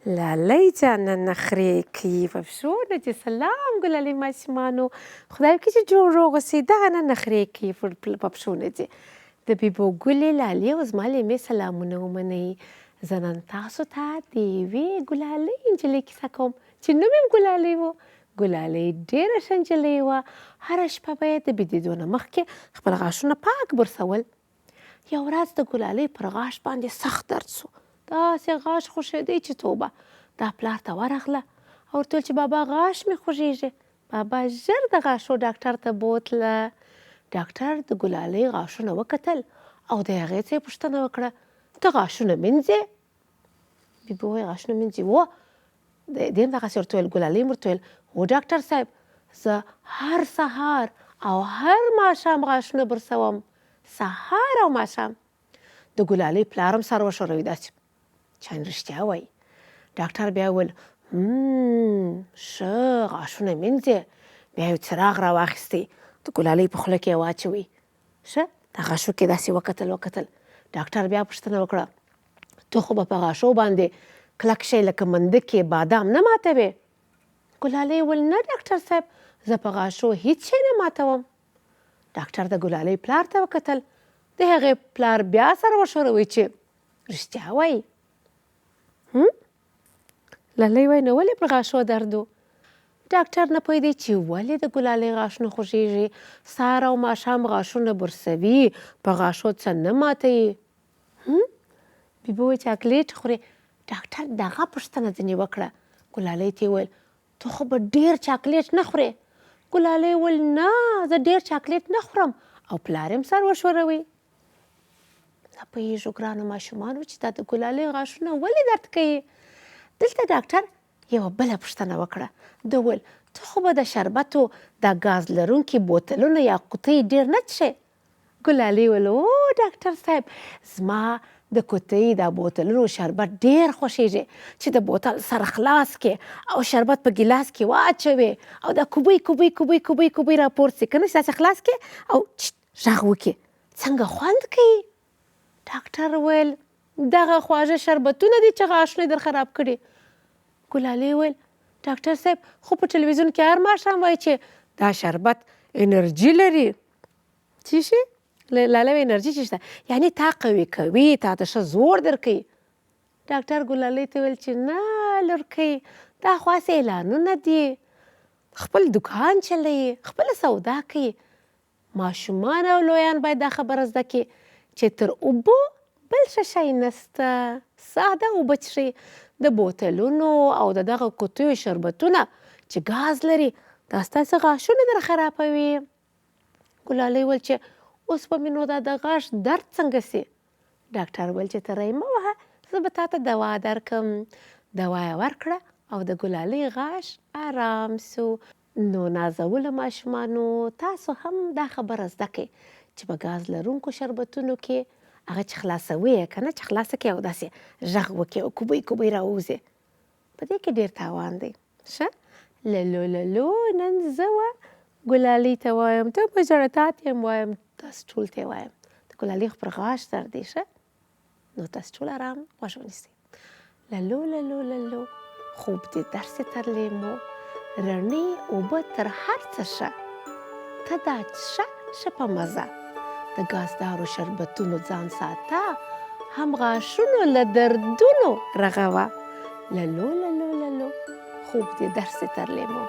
لالۍ جانه نخرې کوي په پښو نه چې سلام ګلالۍ ماشومانو خدای وکړي چې جوړ روغ اوسئ دغه نه نخرې کوي په پښو نه چې د بیبو ګلې لالې او زما لیمې سلامونه ومنئ زه نن تاسو ته د یوې ګلالۍ نجلۍ کیسه کوم چې نوم یې ګلالۍ و. ګلالۍ ډېره ښه نجلۍ وه. هره شپه به یې د بېدېدو نه مخکې خپل غاښونه پاک برسول. یوه ورځ د ګلالۍ پر غاښ باندې سخت درد سو. داسې غاښ خوږېدی چې توبه. دا پلار ته ورغله او ورته ویل چې بابا غاښ مې خوږېږي. بابا ژر د غاښو ډاکټر ته بوتله. ډاکټر د ګلالۍ غاښونه وکتل او د هغې څه یې پوښتنه وکړه ته غاښونه مینځې؟ بیبي وویل غاښونه مینځي و. دې هم دغسې ورته ویل. ګلالۍ هم ورته ویل هو ډاکټر صاحب زه هر سهار او هر ماښام غاښونه برسوم. سهار او ماښام. د ګلالۍ پلار هم سر وښوروي داسې چا رښتیا وایي. ډاکټر بیا وویل ښه غاښونه مینځې. بیا یو څراغ راواخیستی د ګلالۍ په خوله کې یې واچوئ. ښه د غاښو کې داسې وکتل. ډاکټر بیا پوښتنه وکړه ته خو به په غاښو باندې کلک شی لکه منډکې بادام نه ماتوې؟ ګلالۍ وویل نه ډاکټر صاحب زه په غاښو هیڅ شی نه ماتوم. ډاکټر د ګلالۍ پلار ته وکتل. د هغې پلار بیا سر وښوروئ چې رښتیا وایي. لالۍ وایي نو ولې پر غاښو درد و؟ ډاکټر نه پوهېدی چې ولې د ګلالۍ غاښونه خوږېږي. سهار او ماښام غاښونه برسوي په غاښو څه نه ماتوي. بیبي وایي چاکلیټ خورې؟ ډاکټر دغه پوښتنه ځینې وکړه. ګلالۍ ته یې وویل ته خو به ډېر چاکلیټ نه خورې؟ ګلالۍ وویل نه زه ډېر چاکلیټ نه خورم او پلار یې هم سر وښوروي. نه پوهېږو ګرانو ماشومانو چې دا د ګلالۍ غاښونه ولې درد کوي. دلته ډاکټر یوه بله پوښتنه وکړه. ده وویل ته خو به د شربتو دا ګاز لرونکي بوتلونه یا قوطۍ ډېر نه څښې؟ ګلالۍ وویل او ډاکټر صاحب زما د قوطۍ دا بوتلونو شربت ډېر خوښېږي چې د بوتل سر خلاص کې او شربت په ګیلاس کې واچوې او دا کوبۍ راپورته کړي که نه چې داسې خلاص کې او غږ وکړي څنګه خوند کوي. ډاکټر وویل دغه خواږه شربتونه دي چې غاښونه در خراب کړي. ګلالۍ وویل ډاکټر صاحب خو په ټلویزیون کې هر ماښام وایي چې دا شربت انرژي لري. څه شي؟ لاله وایي انرژي چې شته یعنې تا قوي کوي تا ته ښه زور درکوي. ډاکټر ګلالۍ ته ویل چې نه لورکۍ دا خو هسې اعلانونه دي. خپل دکان چلوي خپله سودا کوي. ماشومان او لویان باید دا خبره زده کړي چې تر اوبو بل ښه شی نسته. ساده اوبه څښئ. د بوتلونو او د دغه قوطیو شربتونه چې ګاز لري دا ستاسې غاښونه در خرابوي. ګلالۍ ویل چې اوس به مې نو دا د غاښ درد څنګه سي؟ ډاکټر ویل چې ته ری مه وهه زه به تا ته دوا درکړم. دوا یې ورکړه او د ګلالۍ غاښ آرام سو. نو نازولو ماشومانو تاسو هم دا خبره زده کړئ چې په ګاز لرونکو شربتونو کې هغه چې خلاصوي یې که نه چې خلاصه کړئ او داسې غږ وکړئ او کوبۍ راووځي په دې کې ډېر تاوان دی. ښه للو نن زه وه ګلالۍ ته وایم ته به ژړه تا ته یم وایم تاسو ټول ته یې وایم د ګلالۍ خو پر غاښ درد دی. ښه نو تاسو ټول ارام غوږ ونیسئ. للو خوب دې درسې تر لیمو رڼې اوبه تر هر څه ښه ته دا څښه ښه په مزه د ګازدارو شربتونو ځان ساته هم غاښونو له دردونو رغوه. للو خوب دې درسې تر لیمو.